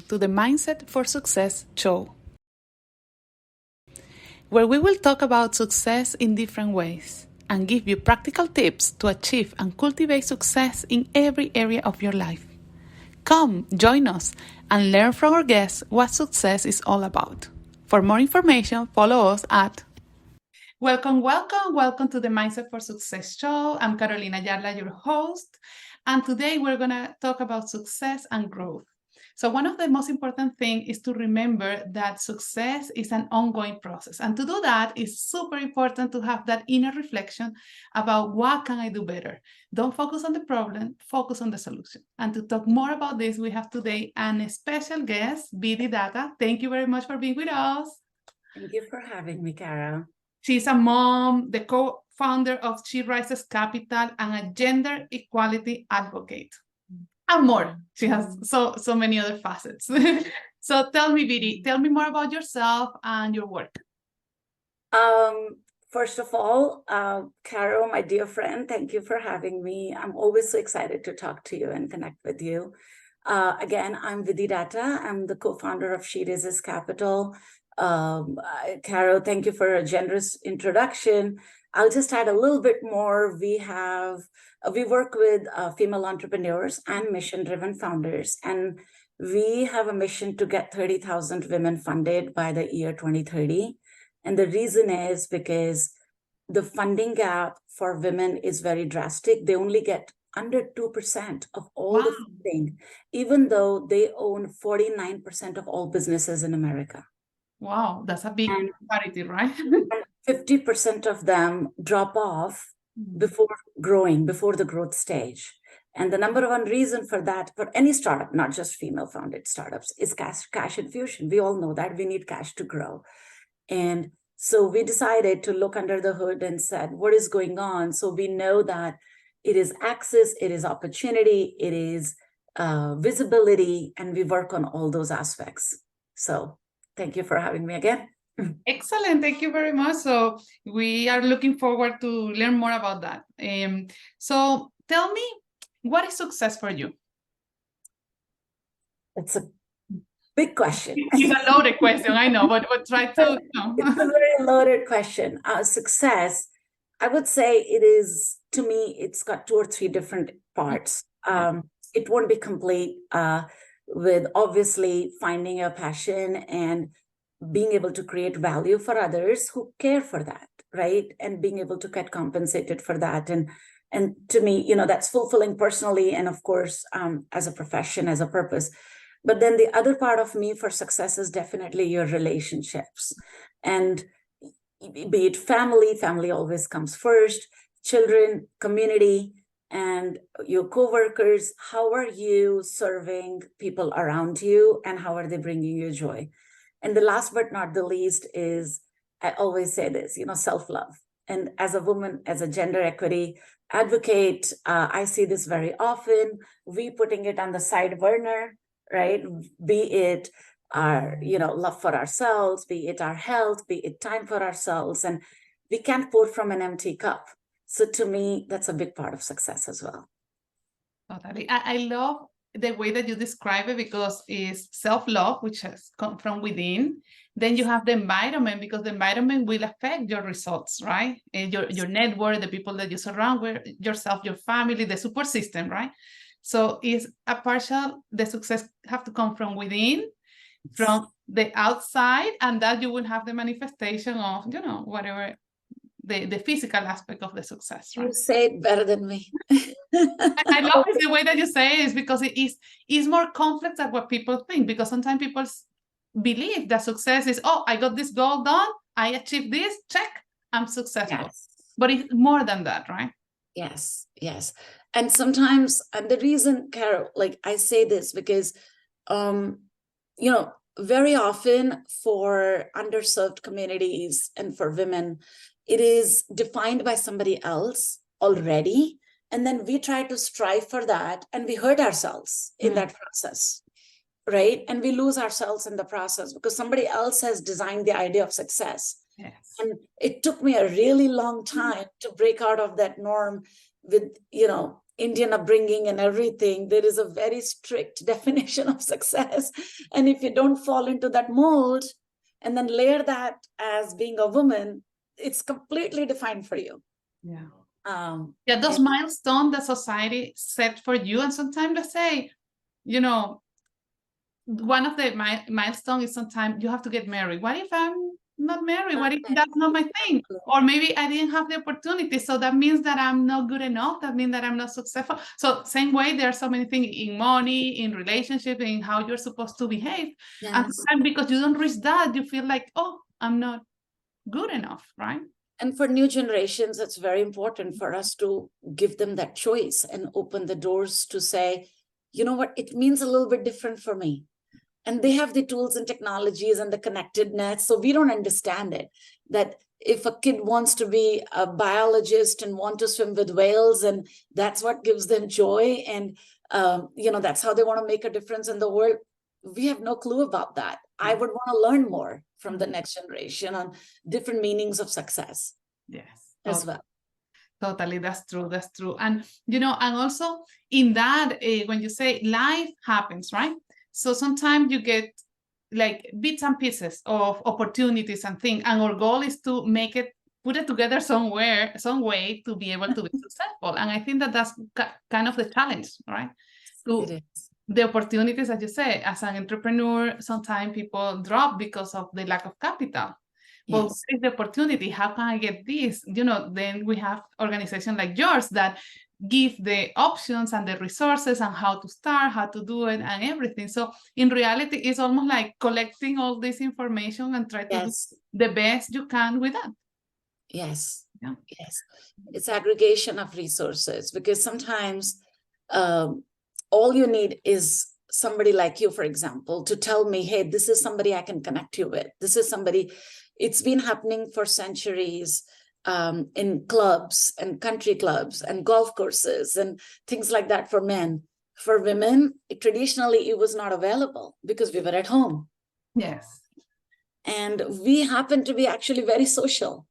to the Mindset for Success show, where we will talk about success in different ways and give you practical tips to achieve and cultivate success in every area of your life. Come, join us and learn from our guests what success is all about. For more information, follow us at Welcome to the Mindset for Success show. I'm Carolina Yarla, your host, and today we're going to talk about success and growth. So one of the most important things is to remember that success is an ongoing process. And to do that, it's super important to have that inner reflection about what can I do better. Don't focus on the problem, focus on the solution. And to talk more about this, we have today a special guest, Vidhi Data. Thank you very much for being with us. Thank you for having me, Carol. She's a mom, the co-founder of She Rises Capital, and a gender equality advocate. And more. She has so many other facets. So tell me, Vidhi, tell me more about yourself and your work. First of all, Carol, my dear friend, thank you for having me. I'm always so excited to talk to you and connect with you. Again, I'm Vidhi Data. I'm the co-founder of She Rises Capital. Carol, thank you for a generous introduction. I'll just add a little bit more. We work with female entrepreneurs and mission-driven founders, and we have a mission to get 30,000 women funded by the year 2030. And the reason is because the funding gap for women is very drastic. They only get under 2% of all the funding, even though they own 49% of all businesses in America. Wow, that's a big disparity, right? 50% of them drop off before the growth stage. And the number one reason for that, for any startup, not just female-founded startups, is cash infusion. We all know that we need cash to grow. And so we decided to look under the hood and said, what is going on? So we know that it is access, it is opportunity, it is visibility, and we work on all those aspects. So thank you for having me again. Excellent. Thank you very much. So we are looking forward to learn more about that. So tell me, what is success for you? It's a big question. It's a loaded question, I know, but try to. It's a very loaded question. Success, I would say it is, to me, it's got 2 or 3 different parts. It won't be complete with obviously finding your passion and being able to create value for others who care for that, right? And being able to get compensated for that. And to me, that's fulfilling personally and of course, as a profession, as a purpose. But then the other part of me for success is definitely your relationships. And be it family always comes first, children, community, and your coworkers. How are you serving people around you and how are they bringing you joy? And the last but not the least is, I always say this, self-love. And as a woman, as a gender equity advocate, I see this very often. We putting it on the side burner, right? Be it our, love for ourselves, be it our health, be it time for ourselves. And we can't pour from an empty cup. So to me, that's a big part of success as well. Totally. I love the way that you describe it because it's self-love, which has come from within. Then you have the environment, because the environment will affect your results, right? And your network, the people that you surround with yourself, your family, the support system, right? So it's the success have to come from within, from the outside, and that you will have the manifestation of, whatever the physical aspect of the success, right? You say it better than me. I love it, the way that you say it is because it is more complex than what people think, because sometimes people believe that success is, I got this goal done, I achieved this, check, I'm successful. Yes. But it's more than that, right? Yes. And sometimes, and the reason, Carol, I say this because, very often for underserved communities and for women, it is defined by somebody else already. And then we try to strive for that and we hurt ourselves in that process, right? And we lose ourselves in the process because somebody else has designed the idea of success. Yes. And it took me a really long time to break out of that norm with, Indian upbringing and everything, there is a very strict definition of success. And if you don't fall into that mold and then layer that as being a woman, it's completely defined for you. Yeah. Um, Yeah, those and milestones that society set for you. And sometimes they say, you know, one of the milestones is sometimes you have to get married. What if I'm not married? What if that's not my thing? Or maybe I didn't have the opportunity. So that means that I'm not good enough. That means that I'm not successful. So same way, there are so many things in money, in relationship, in how you're supposed to behave. And yes. sometimes because you don't reach that, you feel like, oh, I'm not good enough, right? And for new generations, it's very important for us to give them that choice and open the doors to say, you know what, it means a little bit different for me. And they have the tools and technologies and the connectedness. So we don't understand it. That if a kid wants to be a biologist and want to swim with whales, and that's what gives them joy, and that's how they want to make a difference in the world, we have no clue about that. I would want to learn more from the next generation on different meanings of success. Yes. As well. Totally, that's true. That's true. And and also in that, when you say life happens, right? So sometimes you get like bits and pieces of opportunities and things, and our goal is to put it together somewhere, some way to be able to be successful. And I think that that's kind of the challenge, right? The opportunities, as you say, as an entrepreneur, sometimes people drop because of the lack of capital. But what is the opportunity? How can I get this? Then we have organizations like yours that give the options and the resources and how to start, how to do it, and everything. So in reality, it's almost like collecting all this information and try to do the best you can with that. Yes. Yeah. Yes. It's aggregation of resources, because sometimes all you need is somebody like you, for example, to tell me, hey, this is somebody I can connect you with. This is somebody. It's been happening for centuries in clubs and country clubs and golf courses and things like that for men. For women, traditionally, it was not available because we were at home. Yes. And we happen to be actually very social.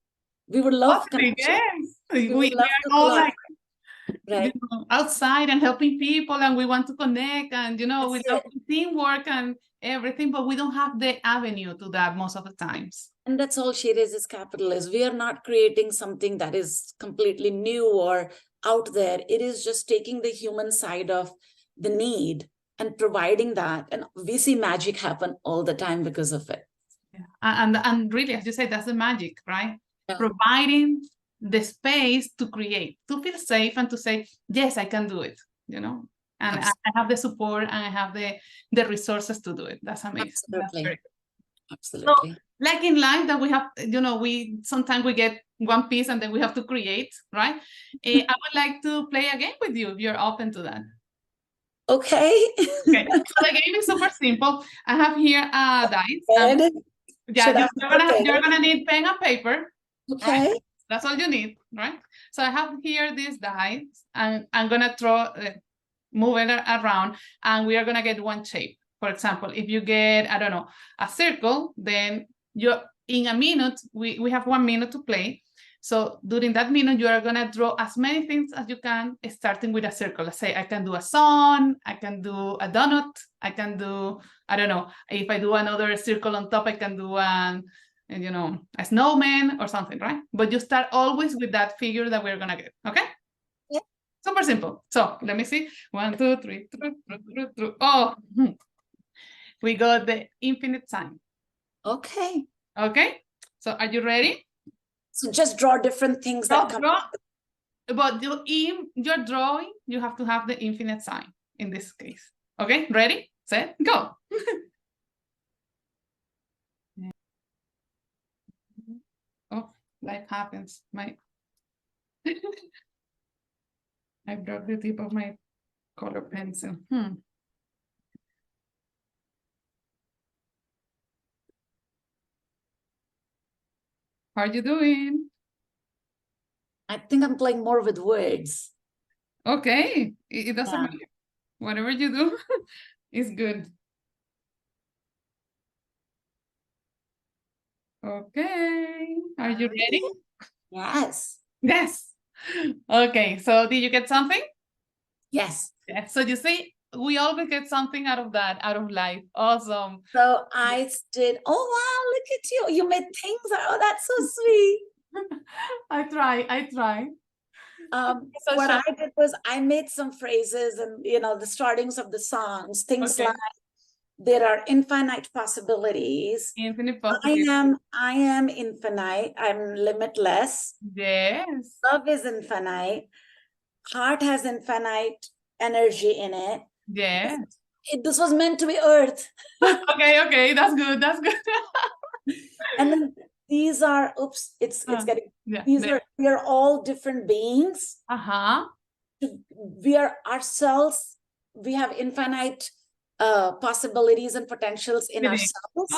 We would love connection. Yes. We would love are to all like outside and helping people, and we want to connect, and we love teamwork and everything, but we don't have the avenue to that most of the times. And that's all Shades is capitalist. We are not creating something that is completely new or out there. It is just taking the human side of the need and providing that. And we see magic happen all the time because of it. Yeah. And really, as you say, that's the magic, right? Yeah. Providing the space to create, to feel safe, and to say, yes, I can do it, and I have the support, and I have the resources to do it. That's amazing. Absolutely. Absolutely. So, like in life that we have, we sometimes we get one piece and then we have to create, right? I would like to play a game with you if you're open to that. Okay. Okay. So the game is super simple. I have here a dice. You're gonna need pen and paper. Okay. Right? That's all you need, right? So I have here this dice, and I'm gonna move it around, and we are gonna get one shape. For example, if you get, I don't know, a circle, then in a minute, we have 1 minute to play. So during that minute, you are gonna draw as many things as you can, starting with a circle. Let's say I can do a sun, I can do a donut, I can do, I don't know, if I do another circle on top, I can do a snowman or something, right? But you start always with that figure that we're gonna get, okay? Yeah. Super simple. So let me see. 1, 2, 3. Oh, we got the infinite sign. Okay. Okay. So are you ready? So just draw different things that come. But in your drawing, you have to have the infinite sign in this case. Okay, ready, set, go. Oh, life happens. I broke the tip of my color pencil. How are you doing? I think I'm playing more with words. Okay, it doesn't matter. Whatever you do is good. Okay, are you ready? Yes. Yes. Okay, so did you get something? Yes. Yeah. So you see, we always get something out of that, out of life. Awesome. So I did, oh, wow, look at you. You made things. Oh, that's so sweet. I try. So What I did was I made some phrases and, the startings of the songs, things like, there are infinite possibilities. Infinite possibilities. I am infinite. I'm limitless. Yes. Love is infinite. Heart has infinite energy in it. Yes. This was meant to be Earth. Okay, that's good. And then these are, it's getting, we are all different beings. We are ourselves. We have infinite possibilities and potentials in ourselves.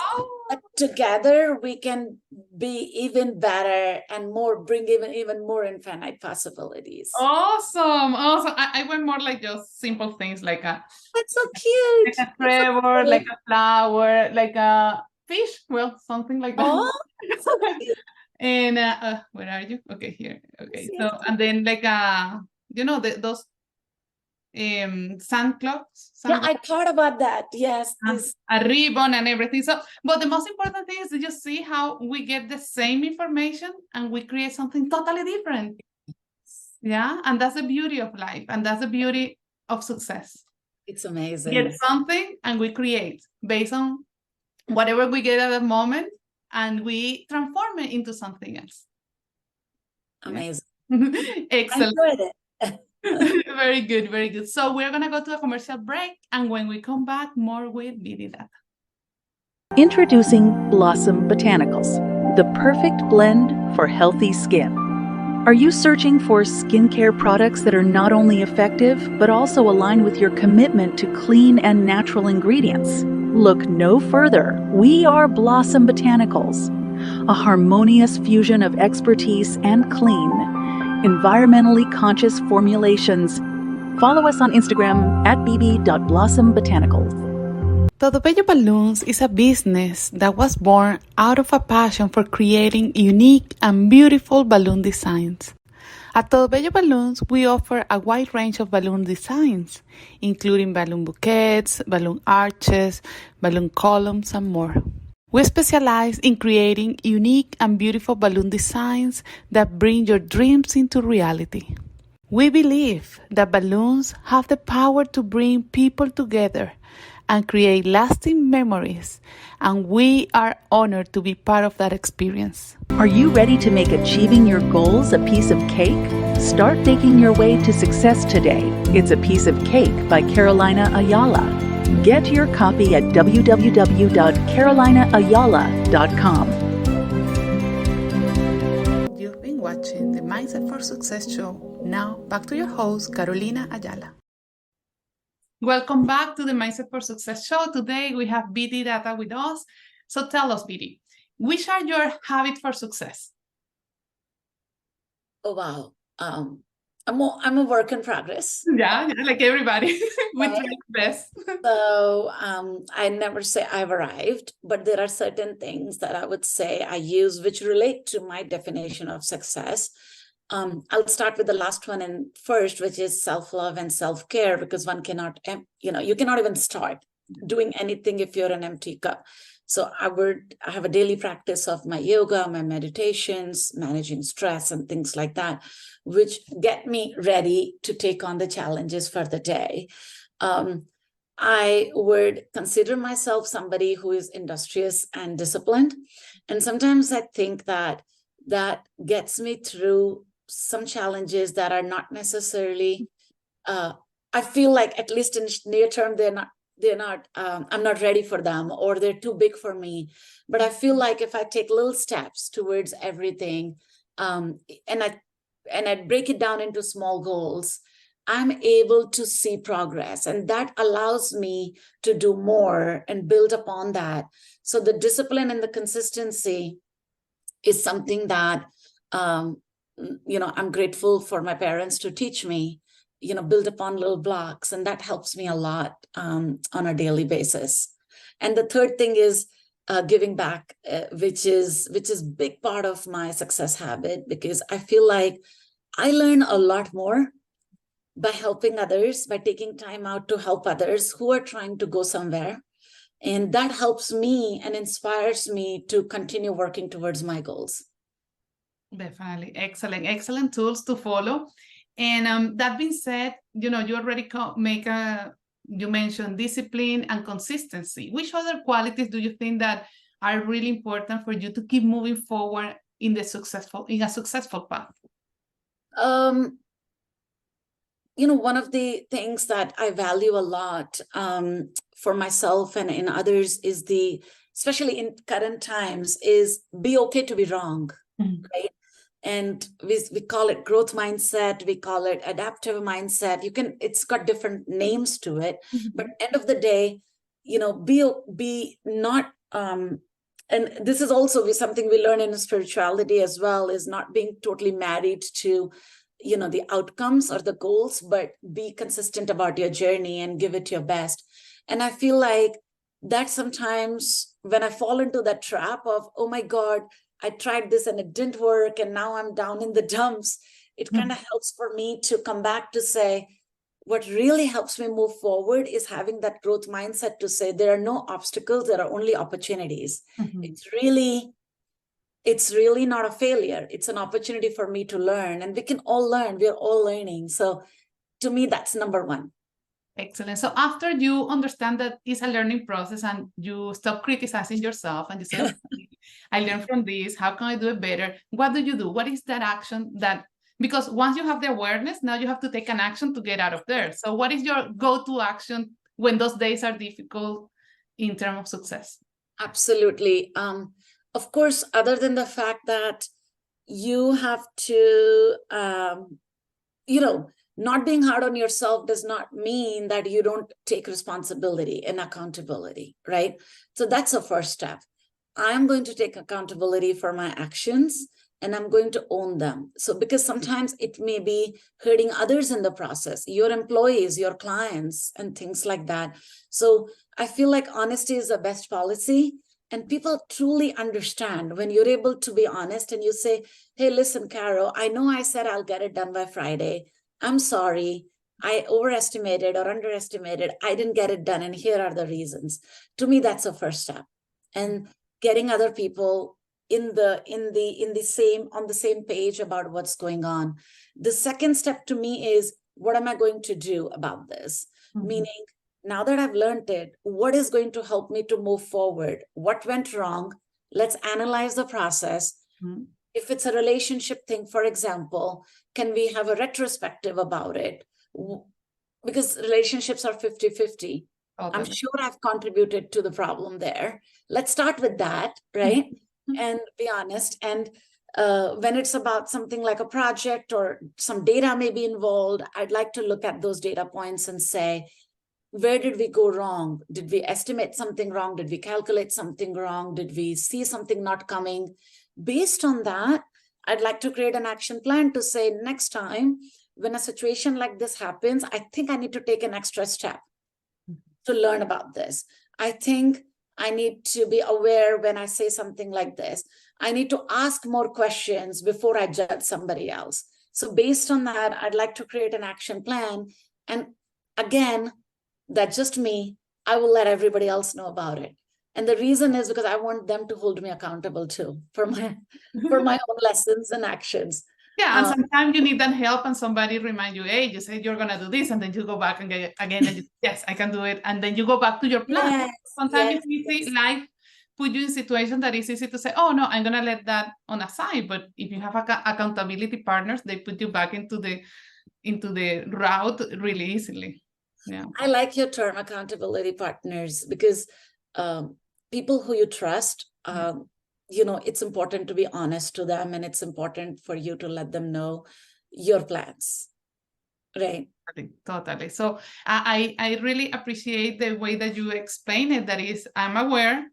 But together we can be even better and bring even more infinite possibilities. Awesome. I went more like just simple things like that's so cute. Like a trevor, like a flower, like a fish. Well, something like that. Oh, and where are you? Okay, here. Okay, so and then like those sand clocks. Yeah, I thought about that. Yes, a ribbon and everything. So, but the most important thing is to just see how we get the same information and we create something totally different. Yeah, and that's the beauty of life, and that's the beauty of success. It's amazing. Get something and we create based on whatever we get at the moment, and we transform it into something else. Amazing. Excellent. I enjoyed it. Very good, very good. So we're going to go to a commercial break, and when we come back, more with Vidhi Data. Introducing Blossom Botanicals, the perfect blend for healthy skin. Are you searching for skincare products that are not only effective, but also align with your commitment to clean and natural ingredients? Look no further. We are Blossom Botanicals, a harmonious fusion of expertise and clean, environmentally conscious formulations. Follow us on Instagram at bb.blossombotanicals. Todo Bello Balloons is a business that was born out of a passion for creating unique and beautiful balloon designs. At Todo Bello Balloons, we offer a wide range of balloon designs, including balloon bouquets, balloon arches, balloon columns, and more. We specialize in creating unique and beautiful balloon designs that bring your dreams into reality. We believe that balloons have the power to bring people together and create lasting memories, and we are honored to be part of that experience. Are you ready to make achieving your goals a piece of cake? Start baking your way to success today. It's a Piece of Cake by Carolina Ayala. Get your copy at www.carolinaayala.com. You've been watching the Mindset for Success show. Now, back to your host, Carolina Ayala. Welcome back to the Mindset for Success show. Today we have Vidhi Data with us. So tell us, Vidhi, which are your habits for success? Oh, wow. I'm a work in progress. Yeah, like everybody. We try best. So I never say I've arrived, but there are certain things that I would say I use which relate to my definition of success. I'll start with the last one and first, which is self-love and self-care, because one cannot, you cannot even start doing anything if you're an empty cup. So I have a daily practice of my yoga, my meditations, managing stress and things like that, which get me ready to take on the challenges for the day. I would consider myself somebody who is industrious and disciplined. And sometimes I think that gets me through some challenges that are not necessarily, I feel like at least in near term, I'm not ready for them, or they're too big for me. But I feel like if I take little steps towards everything, and I break it down into small goals, I'm able to see progress, and that allows me to do more and build upon that. So the discipline and the consistency is something that, I'm grateful for my parents to teach me, build upon little blocks, and that helps me a lot on a daily basis. And the third thing is giving back, which is big part of my success habit, because I feel like I learn a lot more by helping others, by taking time out to help others who are trying to go somewhere. And that helps me and inspires me to continue working towards my goals. Definitely. Excellent tools to follow. And that being said, you already you mentioned discipline and consistency. Which other qualities do you think that are really important for you to keep moving forward in a successful path? One of the things that I value a lot for myself and in others is especially in current times, is be okay to be wrong, right? And we call it growth mindset, we call it adaptive mindset. It's got different names to it, but end of the day, be not, and this is also something we learn in spirituality as well, is not being totally married to the outcomes or the goals, but be consistent about your journey and give it your best. And I feel like that sometimes when I fall into that trap of, oh my God, I tried this and it didn't work, and now I'm down in the dumps, it kind of helps for me to come back to say, what really helps me move forward is having that growth mindset to say, there are no obstacles, there are only opportunities. It's really not a failure. It's an opportunity for me to learn, and we can all learn. We're all learning. So to me, that's number one. Excellent. So after you understand that it's a learning process and you stop criticizing yourself and you say, okay, I learned from this, how can I do it better? What do you do? What is that action because once you have the awareness, now you have to take an action to get out of there. So what is your go-to action when those days are difficult in terms of success? Absolutely. Of course, other than the fact that you have to, not being hard on yourself does not mean that you don't take responsibility and accountability, right? So that's the first step. I'm going to take accountability for my actions and I'm going to own them. So because sometimes it may be hurting others in the process, your employees, your clients, and things like that. So I feel like honesty is the best policy. And people truly understand when you're able to be honest and you say, hey, listen, Caro, I know I said I'll get it done by Friday. I'm sorry, I overestimated or underestimated. I didn't get it done, and here are the reasons. To me, that's the first step. And getting other people on the same page about what's going on. The second step to me is, what am I going to do about this? Meaning, now that I've learned it, what is going to help me to move forward? What went wrong? Let's analyze the process. If it's a relationship thing, for example, can we have a retrospective about it? Because relationships are 50-50. I'm sure I've contributed to the problem there. Let's start with that, right? And be honest. And when it's about something like a project or some data may be involved, I'd like to look at those data points and say, where did we go wrong? Did we estimate something wrong? Did we calculate something wrong? Did we see something not coming? Based on that, I'd like to create an action plan to say, next time when a situation like this happens, I think I need to take an extra step to learn about this. I think I need to be aware when I say something like this. I need to ask more questions before I judge somebody else. So based on that, I'd like to create an action plan. And again, that's just me. I will let everybody else know about it. And the reason is because I want them to hold me accountable too for my own lessons and actions. Yeah, and sometimes you need that help and somebody remind you, hey, you said you're going to do this, and then you go back and get again, and yes, I can do it. And then you go back to your plan. Yes, sometimes it's easy, life put you in a situation that it's easy to say, oh, no, I'm going to let that on aside. But if you have accountability partners, they put you back into the route really easily. Yeah, I like your term, accountability partners, because people who you trust, it's important to be honest to them, and it's important for you to let them know your plans, right? Totally. So I really appreciate the way that you explain it. That is, I'm aware,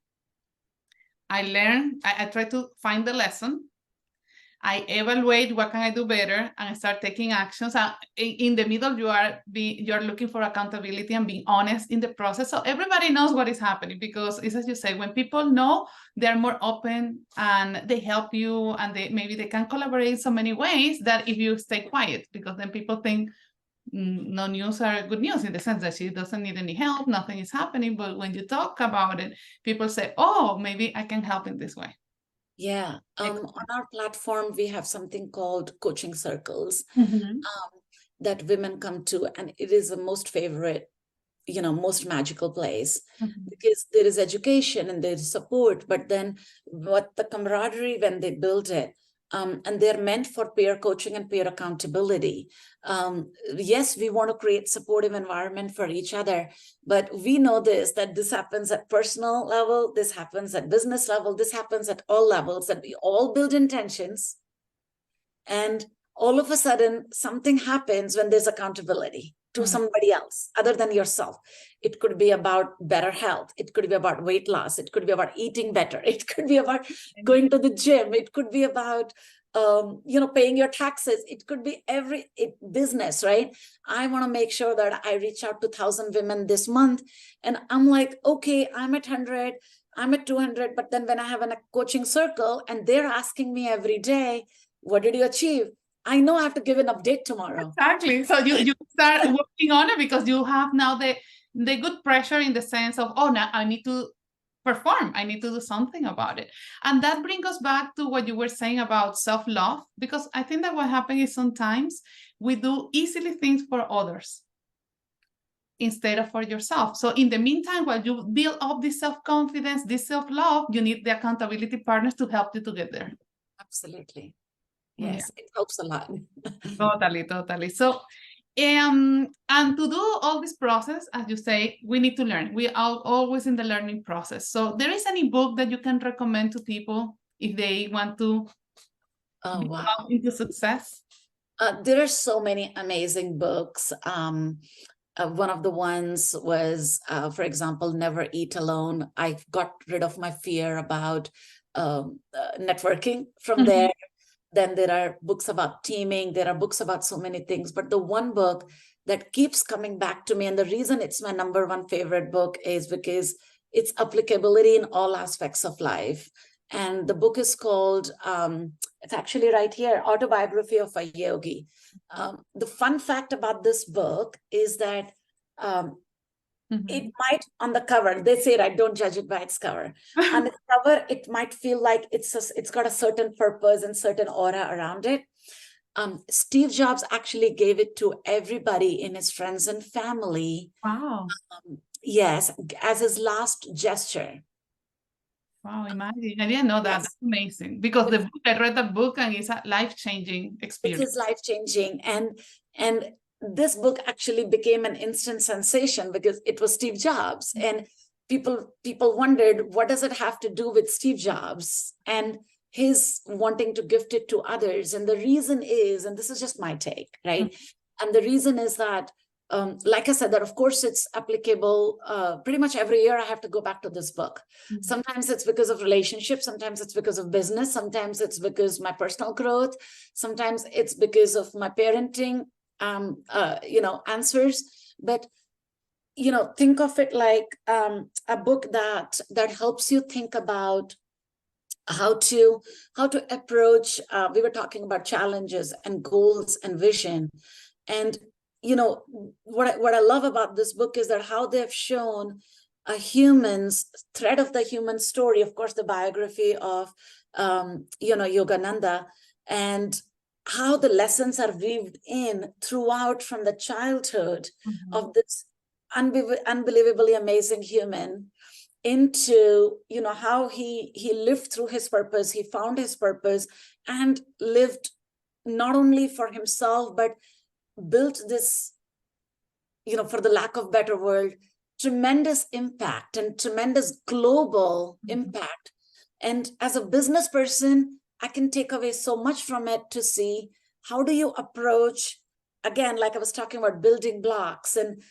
I learn, I try to find the lesson, I evaluate what can I do better, and I start taking actions. In the middle, you are looking for accountability and being honest in the process, so everybody knows what is happening. Because it's as you say, when people know, they're more open and they help you, and maybe they can collaborate in so many ways that if you stay quiet, because then people think, no news are good news in the sense that she doesn't need any help, nothing is happening. But when you talk about it, people say, oh, maybe I can help in this way. Yeah. On our platform, we have something called coaching circles that women come to, and it is the most favorite, most magical place because there is education and there is support, but then what the camaraderie when they build it, and they're meant for peer coaching and peer accountability. Yes, we want to create supportive environment for each other, but we know that this happens at personal level, this happens at business level, this happens at all levels, that we all build intentions, and all of a sudden something happens when there's accountability to somebody else other than yourself. It could be about better health. It could be about weight loss. It could be about eating better. It could be about going to the gym. It could be about, paying your taxes. It could be business, right? I want to make sure that I reach out to 1,000 women this month. And I'm like, okay, I'm at 100, I'm at 200. But then when I have a coaching circle and they're asking me every day, what did you achieve? I know I have to give an update tomorrow. Exactly. So you start working on it because you have now the good pressure in the sense of, oh, now I need to perform. I need to do something about it. And that brings us back to what you were saying about self-love, because I think that what happens is sometimes we do easily things for others instead of for yourself. So in the meantime, while you build up this self-confidence, this self-love, you need the accountability partners to help you to get there. Absolutely. Yes, it helps a lot. Totally. So, and to do all this process, as you say, we need to learn. We are always in the learning process. So there is any book that you can recommend to people if they want to go into success? There are so many amazing books. One of the ones was, for example, Never Eat Alone. I got rid of my fear about networking from there. Then there are books about teaming. There are books about so many things. But the one book that keeps coming back to me, and the reason it's my number one favorite book is because it's applicability in all aspects of life. And the book is called, it's actually right here, Autobiography of a Yogi. The fun fact about this book is that it might, on the cover, they say, right, don't judge it by its cover. On the cover, it might feel like it's got a certain purpose and certain aura around it. Steve Jobs actually gave it to everybody in his friends and family. Wow. Yes, as his last gesture. Wow, imagine. I didn't know that. Yes. That's amazing. Because the book, I read the book and it's a life-changing experience. It is life-changing. And this book actually became an instant sensation because it was Steve Jobs. And people wondered, what does it have to do with Steve Jobs and his wanting to gift it to others? And the reason is, and this is just my take, right? And the reason is that, like I said, that of course it's applicable. Pretty much every year I have to go back to this book. Sometimes it's because of relationships. Sometimes it's because of business. Sometimes it's because my personal growth. Sometimes it's because of my parenting, answers. But, think of it like a book that helps you think about how to approach. We were talking about challenges and goals and vision. And what I love about this book is that how they've shown a human's thread of the human story, of course, the biography of, Yogananda, and how the lessons are weaved in throughout from the childhood of this unbelievably amazing human into, how he lived through his purpose, he found his purpose and lived not only for himself, but built this, for the lack of better word, tremendous impact and tremendous global impact. And as a business person, I can take away so much from it to see how do you approach, again, like I was talking about building blocks, and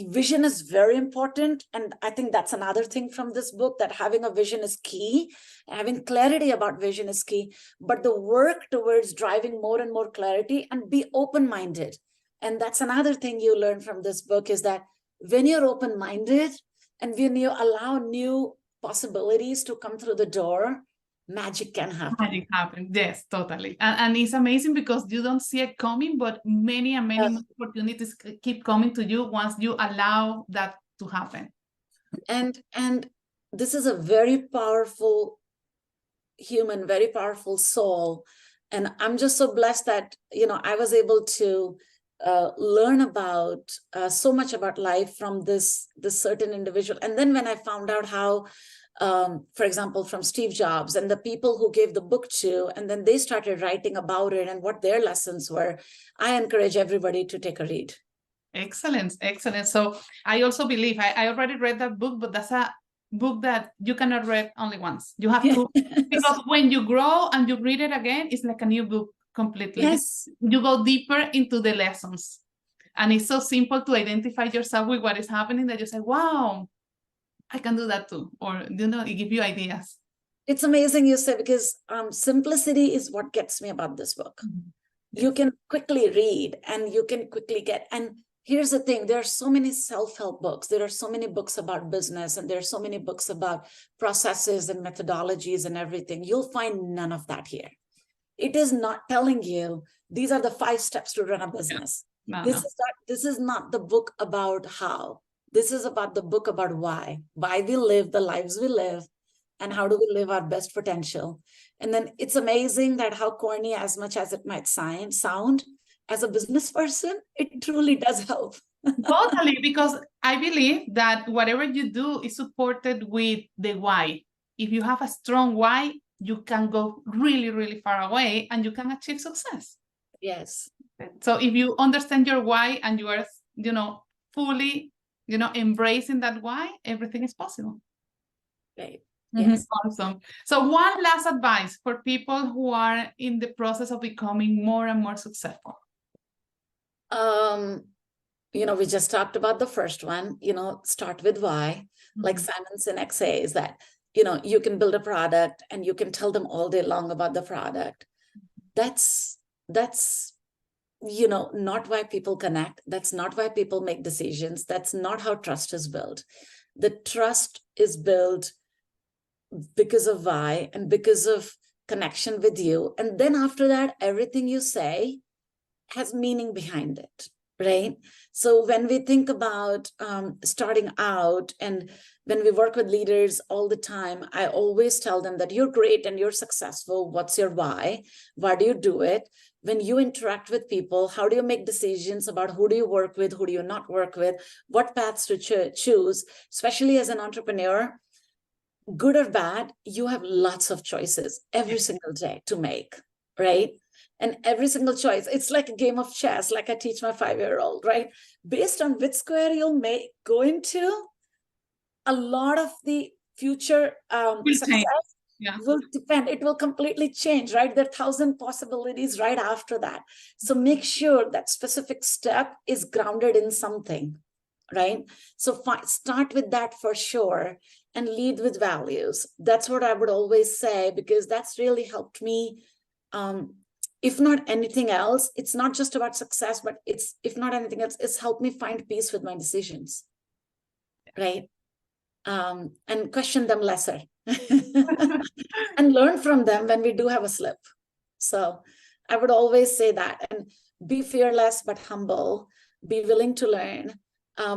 vision is very important. And I think that's another thing from this book, that having a vision is key. Having clarity about vision is key, but the work towards driving more and more clarity and be open-minded. And that's another thing you learn from this book, is that when you're open-minded and when you allow new possibilities to come through the door, magic can happen. Magic happen. Yes, totally. And it's amazing because you don't see it coming, but many and many more opportunities keep coming to you once you allow that to happen. And this is a very powerful human, very powerful soul. And I'm just so blessed that, I was able to learn about so much about life from this certain individual. And then when I found out how, for example, from Steve Jobs and the people who gave the book to, and then they started writing about it and what their lessons were, I encourage everybody to take a read. Excellent, excellent. So I also believe, I already read that book, but that's a book that you cannot read only once. You have to, because when you grow and you read it again, it's like a new book completely. Yes. You go deeper into the lessons. And it's so simple to identify yourself with what is happening that you say, wow, I can do that too. Or, it gives you ideas. It's amazing you say, because simplicity is what gets me about this book. Mm-hmm. Yes. You can quickly read and you can quickly get, and here's the thing, there are so many self-help books. There are so many books about business, and there are so many books about processes and methodologies and everything. You'll find none of that here. It is not telling you, these are the 5 steps to run a business. No, this is not the book about how. This is about the book about why we live the lives we live, and how do we live our best potential. And then it's amazing that how corny, as much as it might sound, as a business person, it truly does help. Totally, because I believe that whatever you do is supported with the why. If you have a strong why, you can go really, really far away and you can achieve success. Yes. So if you understand your why and you are, fully, embracing that why, everything is possible. Right. Yes. Awesome. So one last advice for people who are in the process of becoming more and more successful. We just talked about the first one, start with why. Mm-hmm. Like Simon Sinek says that, you can build a product and you can tell them all day long about the product. That's not why people connect. That's not why people make decisions. That's not how trust is built. The trust is built because of why and because of connection with you. And then after that, everything you say has meaning behind it, right? So when we think about starting out, and when we work with leaders all the time, I always tell them that you're great and you're successful. What's your why? Why do you do it? When you interact with people, how do you make decisions about who do you work with, who do you not work with, what paths to choose, especially as an entrepreneur, good or bad, you have lots of choices every single day to make, right? And every single choice, it's like a game of chess, like I teach my 5-year-old, right? Based on which square you'll go into, a lot of the future success will depend. It will completely change, right? There are 1,000 possibilities right after that. So make sure that specific step is grounded in something, right? So start with that for sure, and lead with values. That's what I would always say, because that's really helped me. If not anything else, it's not just about success, but if not anything else, it's helped me find peace with my decisions, right? And question them lesser and learn from them when we do have a slip. So I would always say that, and be fearless but humble, be willing to learn,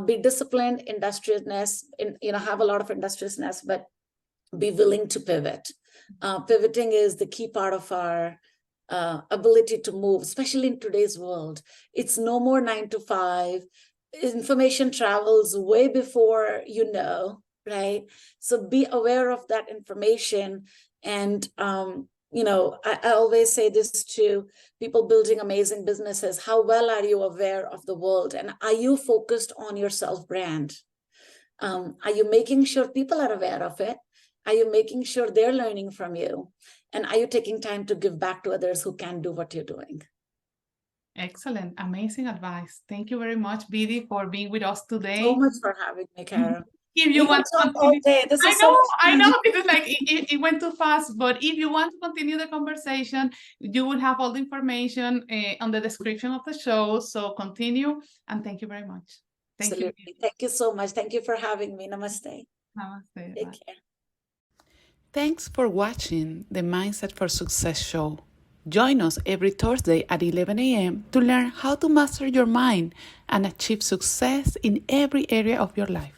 be disciplined, industriousness, have a lot of industriousness, but be willing to pivot. Pivoting is the key part of our ability to move, especially in today's world. It's no more 9 to 5. Information travels way before right? So be aware of that information. And I always say this to people building amazing businesses: how well are you aware of the world, and are you focused on your self-brand? Are you making sure people are aware of it? Are you making sure they're learning from you? And are you taking time to give back to others who can do what you're doing? Excellent. Amazing advice. Thank you very much, Vidhi, for being with us today. So much for having me, Kara. If you want to continue, all day. This is I know, because it went too fast, but if you want to continue the conversation, you will have all the information on the description of the show. So continue, and thank you very much. Absolutely. Thank you so much. Thank you for having me. Namaste. Namaste. Take care. Thanks for watching the Mindset for Success show. Join us every Thursday at 11 a.m. to learn how to master your mind and achieve success in every area of your life.